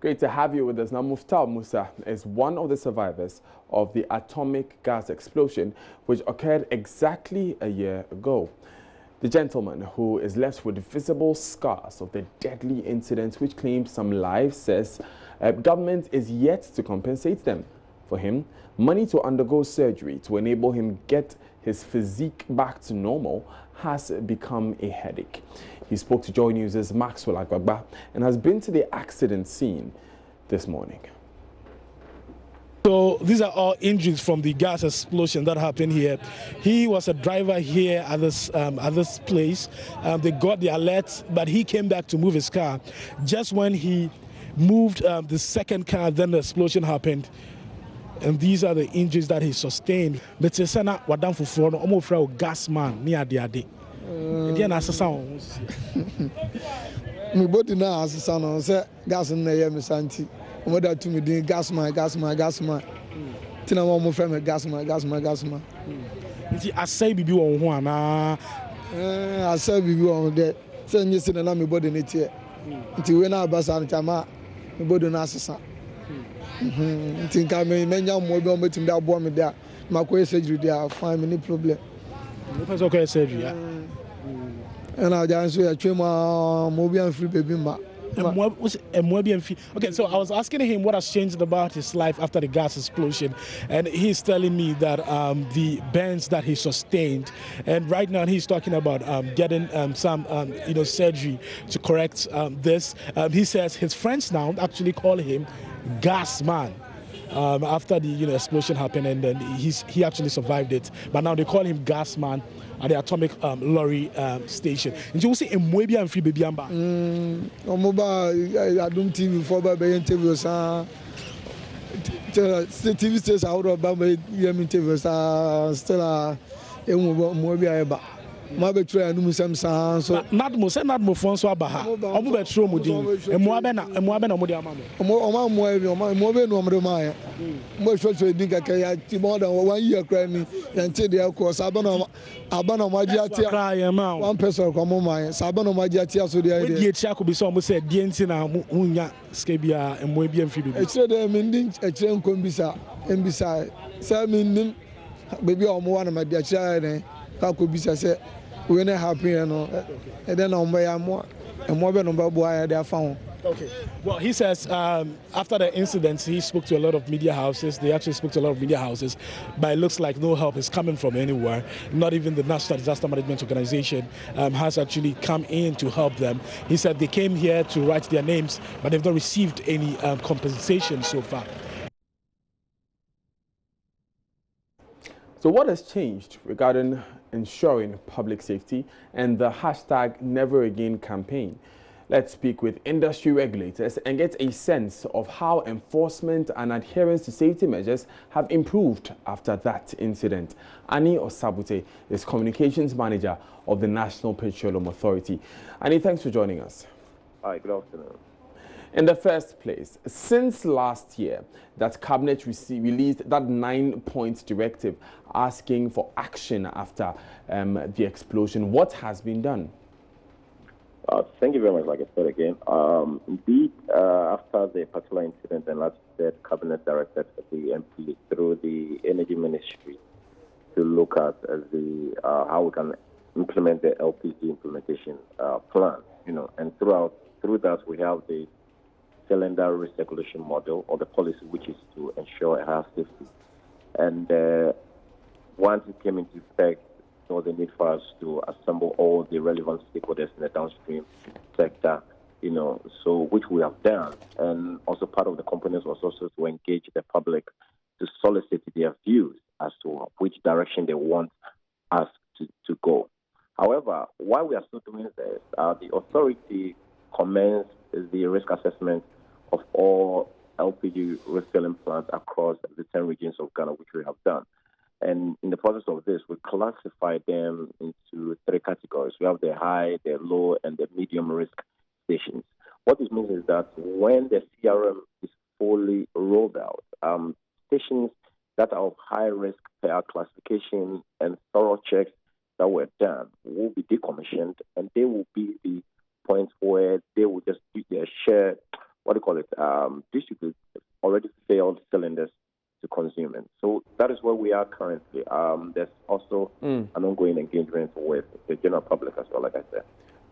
Great to have you with us. Now, Muftar Musa is one of the survivors of the atomic gas explosion, which occurred exactly a year ago. The gentleman, who is left with visible scars of the deadly incident which claimed some lives, says government is yet to compensate them. For him, money to undergo surgery to enable him get his physique back to normal has become a headache. He spoke to Joy News' Maxwell Agbagba and has been to the accident scene this morning. So these are all injuries from the gas explosion that happened here. He was a driver here at this place. They got the alert, but he came back to move his car. Just when he moved the second car, then the explosion happened. And these are the injuries that he sustained. But it's not what done for almost a gas man near the day. My body now has a son, say gas in the year, Santi. Mother to me, the gas man. Tina one friend, gas man. I say, be on one. I say, be on there. Send you to the name body in it here. Until when I pass on Tama, my body Nasa. Think I may many more meeting that boy me there. My surgery there, find any problem. It's okay, surgery. And I just say, I train my mobile and free baby. Okay, so I was asking him what has changed about his life after the gas explosion, and he's telling me that the burns that he sustained, and right now he's talking about getting some surgery to correct this. He says his friends now actually call him gas man. After the explosion happened, and then he actually survived it, but now they call him gas man at the atomic lorry station. And you see a Moabia and free baby amba. I don't TV for baby interviews. TV stations out of Bamba interviews still a Moabia. My betray and Musam so not more phone so abaha. Omu betro mudin. Emuabena omudiamamo. Mobe no Maya. More short to dig a more than 1 year crying until they are course. Abana Magia, one person come on my Sabano Magia, so the idea. Could be some said, Dientina, Munya, Scabia, and Moabian Phoebe. It's a mending a train combisa, and beside, Sam baby or one of my dear child, and Kakubisa said, we're not happy, and then on my more and more than boy they are found. Okay. Well, he says after the incident, he spoke to a lot of media houses. They actually spoke to a lot of media houses, but it looks like no help is coming from anywhere. Not even the National Disaster Management Organization has actually come in to help them. He said they came here to write their names, but they've not received any compensation so far. So what has changed regarding ensuring public safety and the #NeverAgain campaign? Let's speak with industry regulators and get a sense of how enforcement and adherence to safety measures have improved after that incident. Annie Osabute is Communications Manager of the National Petroleum Authority. Annie, thanks for joining us. Hi, good afternoon. In the first place, since last year that Cabinet released that 9-point directive asking for action after the explosion, what has been done? Thank you very much, like I said again. Indeed, after the particular incident, and as you said, Cabinet directed the MP through the Energy Ministry to look at how we can implement the LPG implementation plan. And through that we have the cylinder recirculation model, or the policy, which is to ensure a higher safety. And once it came into effect, there was a need for us to assemble all the relevant stakeholders in the downstream sector, so which we have done. And also part of the components was also to engage the public to solicit their views as to which direction they want us to go. However, while we are still doing this, the authority commenced the risk assessment of all LPG refilling plants across the 10 regions of Ghana, which we have done. And in the process of this, we classify them into 3 categories. We have the high, the low, and the medium risk stations. What this means is that when the CRM is fully rolled out, stations that are of high risk per our classification and thorough checks that were done will be decommissioned, and they will be the points where they will just do their share distribute already failed cylinders to consumers. So that is where we are currently. There's also an ongoing engagement with the general public as well, like I said.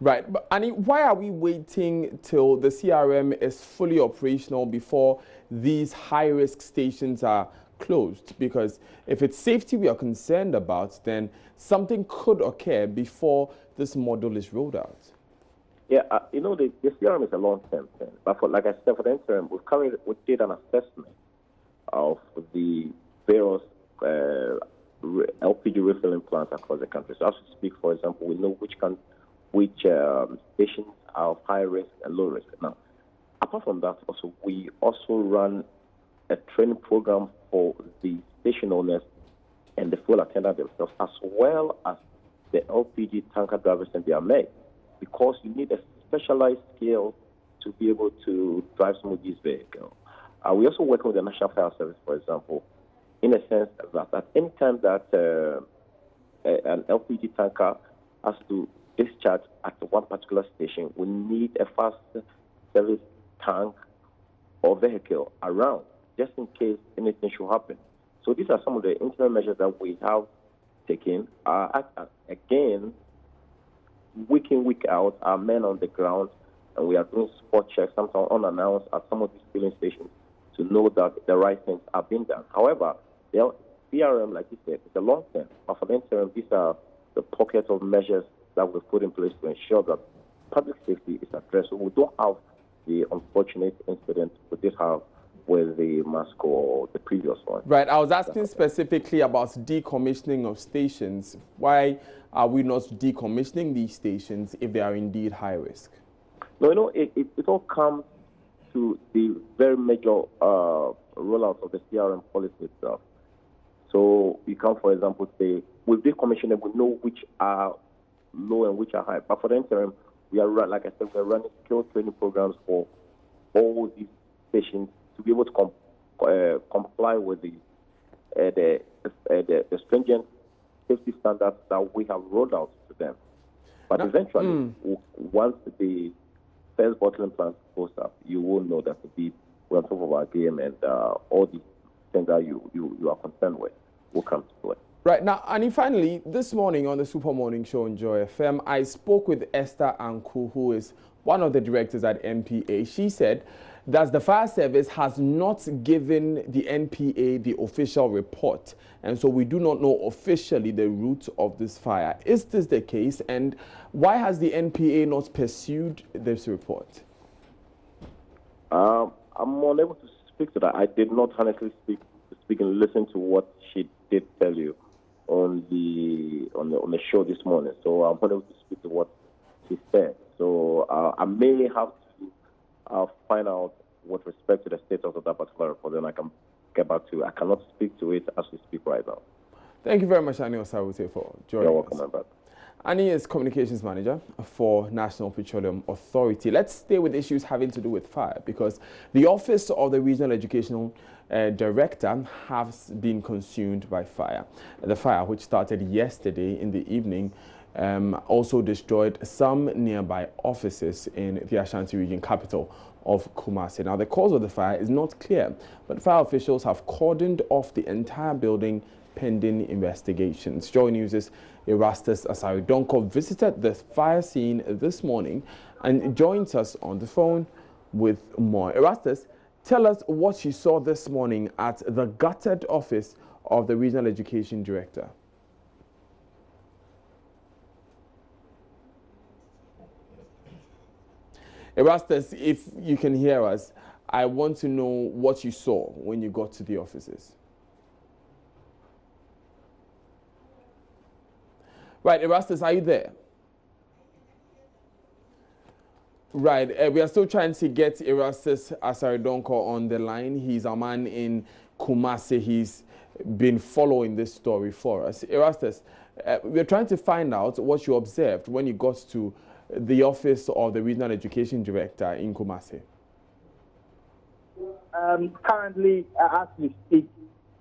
Right, but Annie, why are we waiting till the CRM is fully operational before these high-risk stations are closed? Because if it's safety we are concerned about, then something could occur before this model is rolled out. Yeah, the CRM is a long-term thing. But like I said, for the interim, we did an assessment of the various LPG refilling plants across the country. So as we speak, for example, we know which stations are of high risk and low risk. Now, apart from that, we also run a training program for the station owners and the fuel attendants themselves, as well as the LPG tanker drivers and their mates, because you need a specialized skill to be able to drive some of these vehicles. We also work with the National Fire Service, for example, in a sense that at any time that an LPG tanker has to discharge at one particular station, we need a fast service tank or vehicle around, just in case anything should happen. So these are some of the interim measures that we have taken. Again, week in, week out, our men on the ground, and we are doing spot checks, sometimes unannounced, at some of these filling stations to know that the right things are being done. However, the CRM, like you said, is a long term. But for the interim, these are the pockets of measures that we've put in place to ensure that public safety is addressed. So we don't have the unfortunate incident we did have with the Masco or the previous one. Right. I was asking specifically about decommissioning of stations. Why are we not decommissioning these stations if they are indeed high risk? No, it all comes to the very major rollout of the CRM policy itself. So you can, for example, say, with decommissioning, we know which are low and which are high. But for the interim, we are, like I said, we're running skill training programs for all these stations to be able to comply with the stringent safety standards that we have rolled out to them. But eventually, once the first bottling plant goes up, you will know that we're on top of our game, and all these things that you are concerned with will come to play. Right. Now, and finally, this morning on the Super Morning Show on Joy FM, I spoke with Esther Anku, who is one of the directors at NPA. She said that the fire service has not given the NPA the official report, and so we do not know officially the root of this fire. Is this the case, and why has the NPA not pursued this report? I'm unable to speak to that. I did not honestly speak and listen to what she did tell you on the show this morning. So I'm unable to speak to what she said. So I may have to find out with respect to the status of that particular report, then I can get back to you. I cannot speak to it as we speak right now. Thank you very much, Annie Osawute, for joining us. You're welcome, my brother. Annie is Communications Manager for National Petroleum Authority. Let's stay with issues having to do with fire, because the Office of the Regional Educational Director has been consumed by fire. The fire, which started yesterday in the evening, also destroyed some nearby offices in the Ashanti region capital of Kumasi. Now, the cause of the fire is not clear, but fire officials have cordoned off the entire building pending investigations. Joy News' Erastus Asaridonko visited the fire scene this morning and joins us on the phone with more. Erastus, tell us what you saw this morning at the gutted office of the Regional Education Director. Erastus, if you can hear us, I want to know what you saw when you got to the offices. Right, Erastus, are you there? Right, we are still trying to get Erastus Asaridonko on the line. He's a man in Kumasi. He's been following this story for us. Erastus, we're trying to find out what you observed when you got to the office of the Regional Education Director in Kumasi. Currently, as we speak,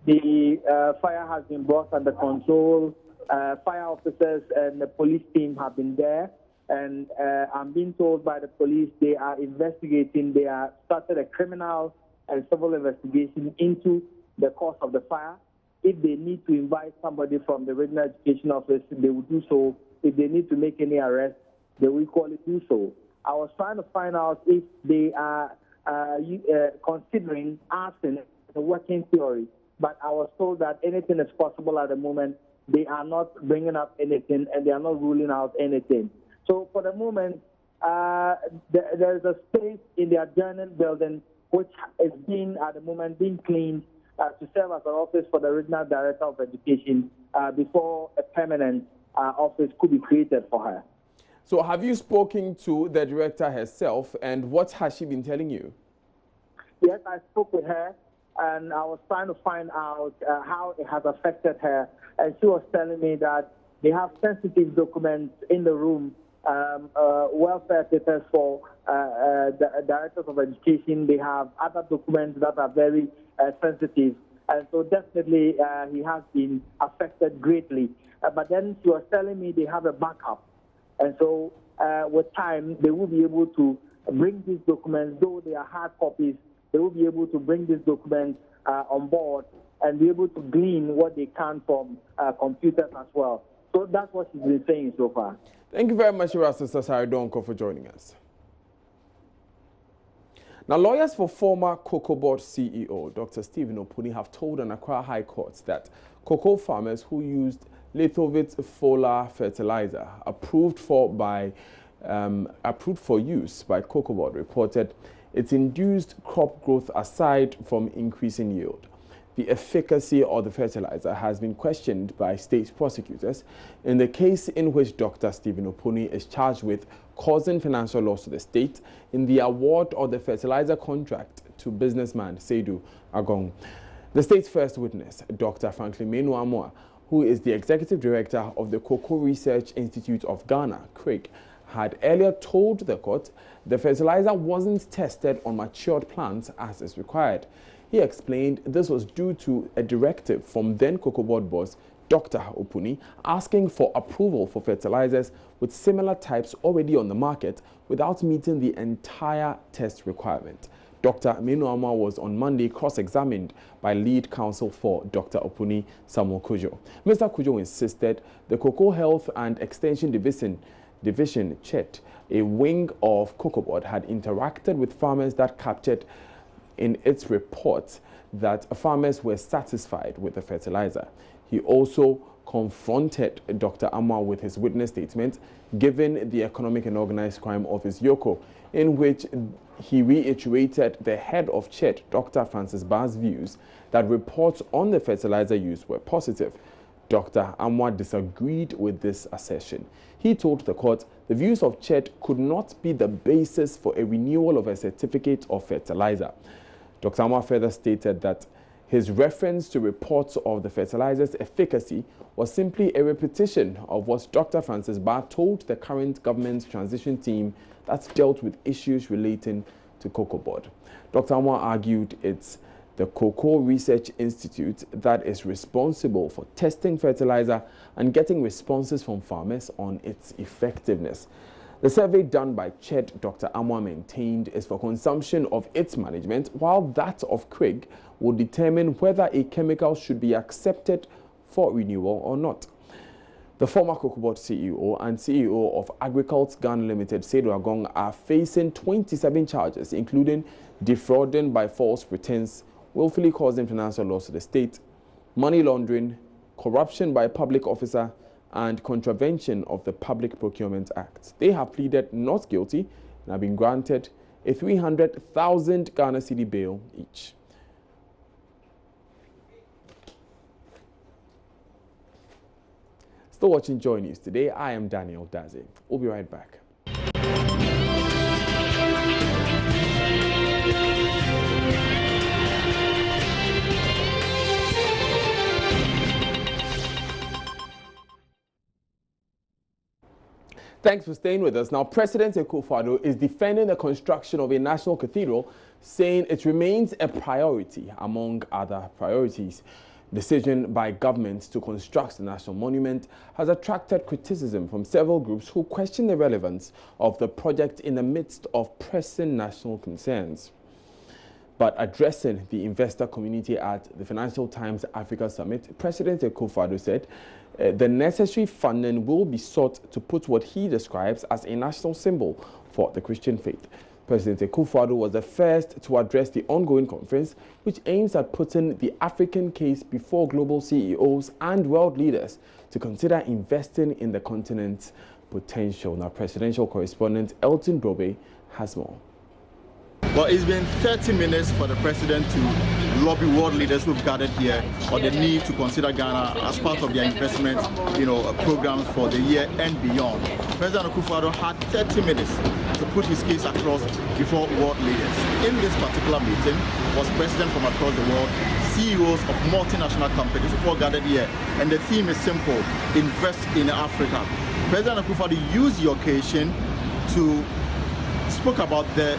the fire has been brought under control. Fire officers and the police team have been there. And I'm being told by the police they are investigating. They are started a criminal and civil investigation into the cause of the fire. If they need to invite somebody from the Regional Education Office, they will do so. If they need to make any arrest, they will equally do so. I was trying to find out if they are considering arson as a working theory, but I was told that anything is possible at the moment. They are not bringing up anything, and they are not ruling out anything. So for the moment, there is a space in the adjoining building which is being, at the moment, being cleaned to serve as an office for the Regional Director of Education before a permanent office could be created for her. So have you spoken to the director herself, and what has she been telling you? Yes, I spoke with her, and I was trying to find out how it has affected her. And she was telling me that they have sensitive documents in the room, welfare papers for the directors of education. They have other documents that are very sensitive. And so definitely he has been affected greatly. But then she was telling me they have a backup. And so with time, they will be able to bring these documents, though they are hard copies, they will be able to bring these documents on board and be able to glean what they can from computers as well. So that's what she's been saying so far. Thank you very much, Sister Saridonko, for joining us. Now, lawyers for former Cocoa Board CEO, Dr. Stephen Opuni, have told an Accra High Court that cocoa farmers who used Lithowitz Foliar fertilizer approved for use by Cocoa Board reported it induced crop growth aside from increasing yield. The efficacy of the fertilizer has been questioned by state prosecutors in the case in which Dr. Stephen Opuni is charged with causing financial loss to the state in the award of the fertilizer contract to businessman Seydou Agong. The state's first witness, Dr. Franklin Menu-Amoah, who is the executive director of the Cocoa Research Institute of Ghana, CRIG, had earlier told the court the fertilizer wasn't tested on matured plants as is required. He explained this was due to a directive from then Cocoa Board boss Dr. Opuni asking for approval for fertilizers with similar types already on the market without meeting the entire test requirement. Dr. Menu-Amoah was on Monday cross-examined by lead counsel for Dr. Opuni, Samuel Kujo. Mr. Kujo insisted the Cocoa Health and Extension Division, CHET, a wing of Cocoa Board, had interacted with farmers that captured in its report that farmers were satisfied with the fertilizer. He also confronted Dr. Amoah with his witness statement given the Economic and Organized Crime Office YOCO, in which he reiterated the head of CHET, Dr. Francis Barr's views that reports on the fertilizer use were positive. Dr. Amoah disagreed with this assertion. He told the court the views of CHET could not be the basis for a renewal of a certificate of fertilizer. Dr. Amoah further stated that his reference to reports of the fertilizer's efficacy was simply a repetition of what Dr. Francis Barr told the current government's transition team that dealt with issues relating to Cocoa Board. Dr. Amoah argued it's the Cocoa Research Institute that is responsible for testing fertilizer and getting responses from farmers on its effectiveness. The survey done by CHET, Dr. Amoah maintained, is for consumption of its management, while that of CRIG will determine whether a chemical should be accepted for renewal or not. The former Cocoa Board CEO and CEO of Agricult Ghana Limited, Seydou Agong, are facing 27 charges, including defrauding by false pretense, willfully causing financial loss to the state, money laundering, corruption by a public officer, and contravention of the Public Procurement Act. They have pleaded not guilty and have been granted a 300,000 Ghana cedi bail each. Still watching Joy News today, I am Daniel Daze. We'll be right back. Thanks for staying with us. Now, President Akufo-Addo is defending the construction of a national cathedral, saying it remains a priority among other priorities. Decision by government to construct the national monument has attracted criticism from several groups who question the relevance of the project in the midst of pressing national concerns. But addressing the investor community at the Financial Times Africa Summit, President Akufo-Addo said the necessary funding will be sought to put what he describes as a national symbol for the Christian faith. President Akufo-Addo was the first to address the ongoing conference, which aims at putting the African case before global CEOs and world leaders to consider investing in the continent's potential. Now, presidential correspondent Elton Brobe has more. Well, it's been 30 minutes for the president to lobby world leaders who've gathered here on the need to consider Ghana as part of their investment, programs for the year and beyond. President Akufo-Addo had 30 minutes to put his case across before world leaders. In this particular meeting was presidents from across the world, CEOs of multinational companies who all gathered here, and the theme is simple: invest in Africa. President Akufo-Addo used the occasion to spoke about the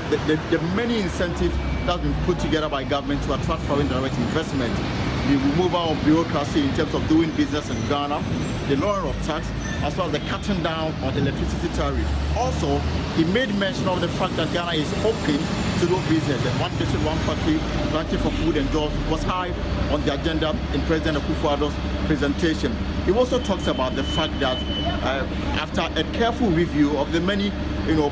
many incentives that have been put together by government to attract foreign direct investment, the removal of bureaucracy in terms of doing business in Ghana, the lowering of tax, as well as the cutting down on the electricity tariff. Also, he made mention of the fact that Ghana is open to do business. The one district, one factory, planting for food and jobs was high on the agenda in President Akufo-Addo's presentation. He also talks about the fact that after a careful review of the many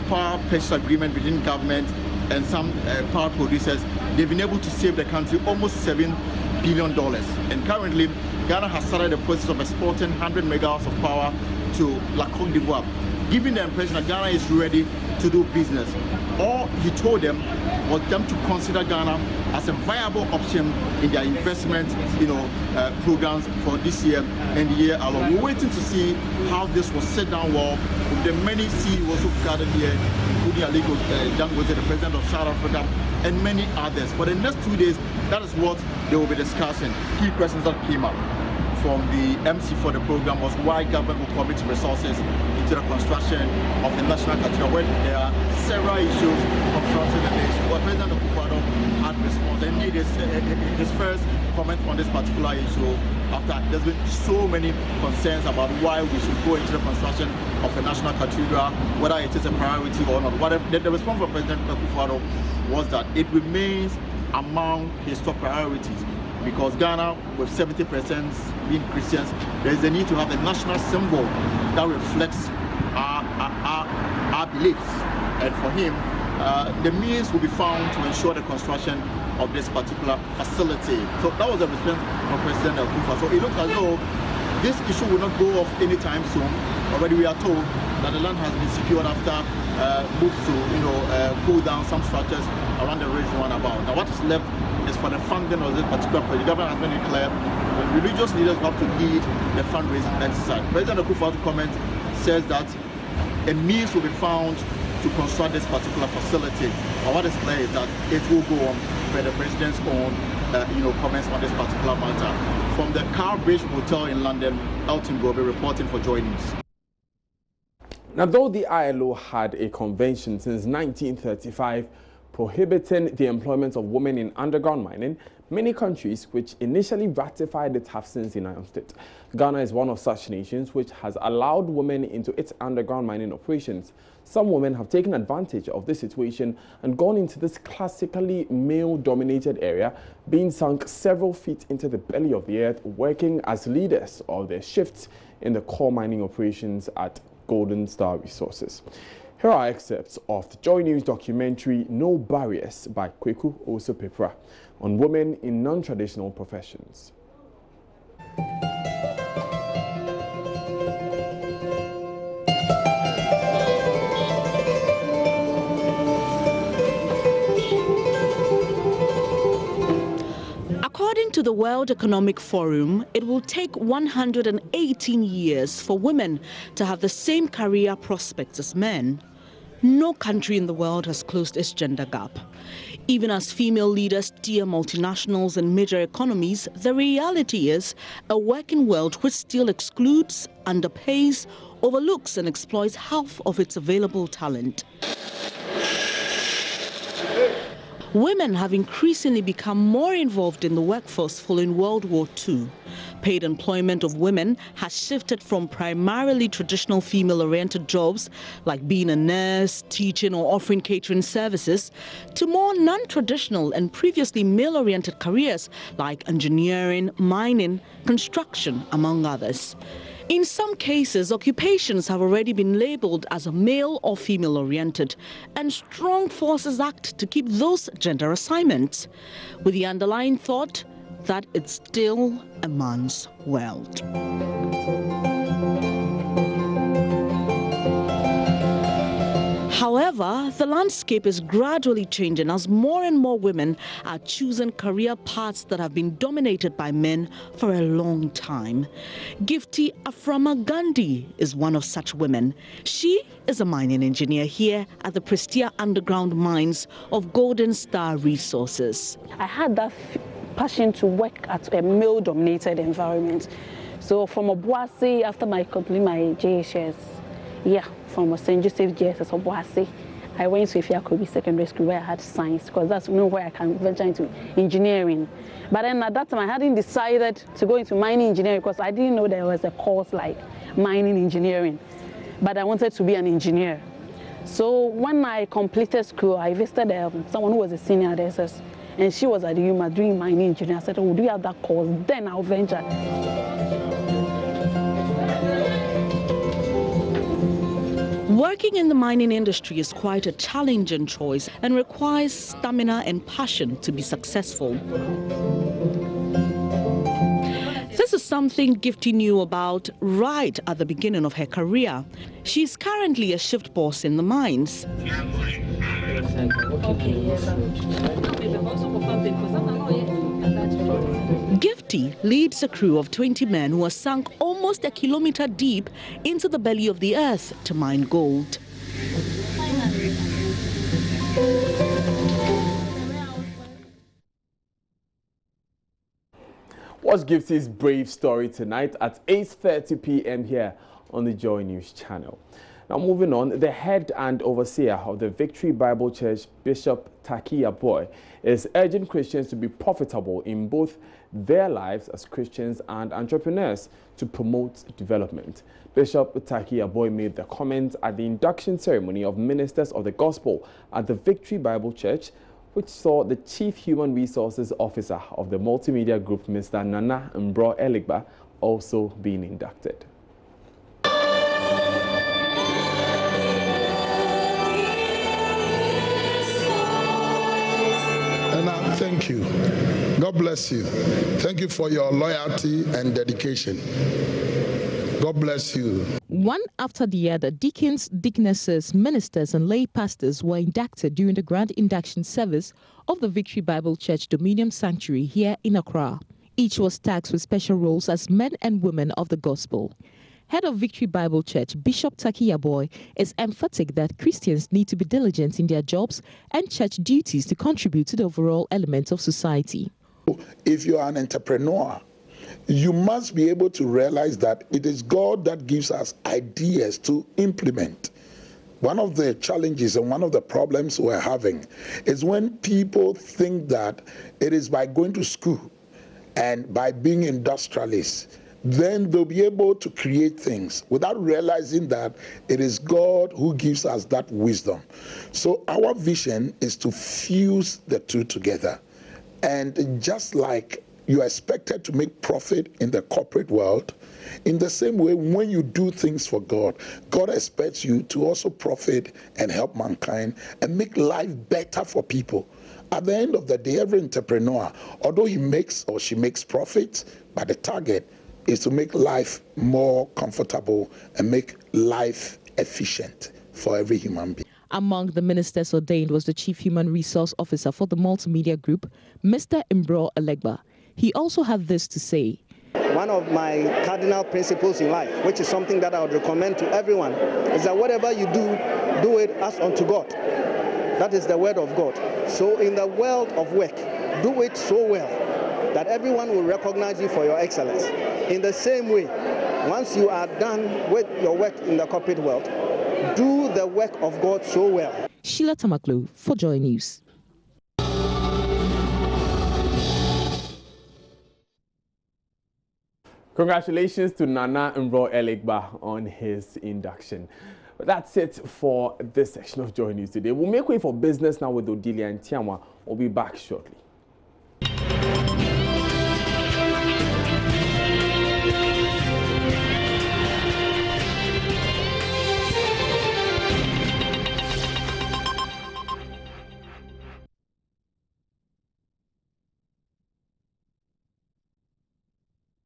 power purchase agreement between government and some power producers, they've been able to save the country almost $7 billion. And currently, Ghana has started the process of exporting 100 megawatts of power to La Côte d'Ivoire, giving the impression that Ghana is ready to do business. All he told them was them to consider Ghana as a viable option in their investment, programs for this year and the year alone. We're waiting to see how this will sit down well with the many CEOs who've gathered here, including Aliko Dangote, the president of South Africa, and many others. For the next 2 days, that is what they will be discussing. Key questions that came up from the MC for the program was why government will commit resources into the construction of the national cathedral when there are several issues confronting the nation. Well, President Akufo-Addo had response, and indeed his first comment on this particular issue after there's been so many concerns about why we should go into the construction of a national cathedral, whether it is a priority or not. The response from President Akufo-Addo was that it remains among his top priorities, because Ghana, with 70% being Christians, there is a need to have a national symbol that reflects our beliefs. And for him, the means will be found to ensure the construction of this particular facility. So that was the response from President Akufo. So it looks as though this issue will not go off anytime soon. Already we are told that the land has been secured after moves to pull down some structures around the ridge runabout. Now what is left is for the funding of this particular project. The government has made it clear that religious leaders have to lead the fundraising exercise. President Akufo-Addo's comment says that a means will be found to construct this particular facility. But what is clear is that it will go on by the president's own comments on this particular matter. From the Cowbridge Hotel in London, Elton Brobe reporting for Joy News. Now, though the ILO had a convention since 1935 prohibiting the employment of women in underground mining, many countries which initially ratified it have since denounced it. Ghana is one of such nations which has allowed women into its underground mining operations. Some women have taken advantage of this situation and gone into this classically male-dominated area, being sunk several feet into the belly of the earth, working as leaders of their shifts in the core mining operations at Golden Star Resources. Here are excerpts of the Joy News documentary No Barriers by Kweku Osopepra on women in non-traditional professions. According to the World Economic Forum, it will take 118 years for women to have the same career prospects as men. No country in the world has closed its gender gap. Even as female leaders steer multinationals and major economies, the reality is a working world which still excludes, underpays, overlooks and exploits half of its available talent. women have increasingly become more involved in the workforce following World War II. Paid employment of women has shifted from primarily traditional female-oriented jobs like being a nurse, teaching or offering catering services to more non-traditional and previously male-oriented careers like engineering, mining, construction, among others. In some cases, occupations have already been labelled as male or female-oriented, and strong forces act to keep those gender assignments, with the underlying thought that it's still a man's world. However, the landscape is gradually changing as more and more women are choosing career paths that have been dominated by men for a long time. Gifty Aframa Gandhi is one of such women. She is a mining engineer here at the Prestia underground mines of Golden Star Resources. I had that passion to work at a male-dominated environment. So from Obuasi, after my completing my JHS, from St. Joseph JSS Obuasi, I went to Ifiakobi Secondary School where I had science, because that's where I can venture into engineering. But then at that time, I hadn't decided to go into mining engineering because I didn't know there was a course like mining engineering. But I wanted to be an engineer. So when I completed school, I visited someone who was a senior at SS, and she was at the UMA doing mining engineering. I said, oh, do you have that course? Then I'll venture. Working in the mining industry is quite a challenging choice and requires stamina and passion to be successful. This is something Gifty knew about right at the beginning of her career. She's currently a shift boss in the mines. Gifty leads a crew of 20 men who are sunk almost a kilometer deep into the belly of the earth to mine gold. Watch Gifty's brave story tonight at 8:30 p.m. here on the Joy News channel. Now moving on, the head and overseer of the Victory Bible Church, Bishop Taki Aboy, is urging Christians to be profitable in both their lives as Christians and entrepreneurs to promote development. Bishop Taki Aboy made the comment at the induction ceremony of ministers of the gospel at the Victory Bible Church, which saw the Chief Human Resources Officer of the multimedia group, Mr. Nana Mbro Eligba, also being inducted. Thank you. God bless you. Thank you for your loyalty and dedication. God bless you. One after the other, deacons, deaconesses, ministers, and lay pastors were inducted during the grand induction service of the Victory Bible Church Dominion Sanctuary here in Accra. Each was tasked with special roles as men and women of the gospel. Head of Victory Bible Church, Bishop Taki Aboy, is emphatic that Christians need to be diligent in their jobs and church duties to contribute to the overall element of society. If you are an entrepreneur, you must be able to realize that it is God that gives us ideas to implement. One of the challenges and one of the problems we're having is when people think that it is by going to school and by being industrialists, then they'll be able to create things without realizing that it is God who gives us that wisdom. So our vision is to fuse the two together. And just like you are expected to make profit in the corporate world, in the same way, when you do things for God, God expects you to also profit and help mankind and make life better for people. At the end of the day, every entrepreneur, although he makes or she makes profits, but the target is to make life more comfortable and make life efficient for every human being. Among the ministers ordained was the Chief Human Resource Officer for the multimedia group, Mr. Mbro Eligba. He also had this to say. One of my cardinal principles in life, which is something that I would recommend to everyone, is that whatever you do it as unto God. That is the word of God. So in the world of work, do it so well that everyone will recognize you for your excellence. In the same way, once you are done with your work in the corporate world, do the work of God so well. Sheila Tamaklu for Joy News. Congratulations to Nana Nro Elegba on his induction. But that's it for this section of Joy News today. We'll make way for business now with Odilia and Tiamwa. We'll be back shortly.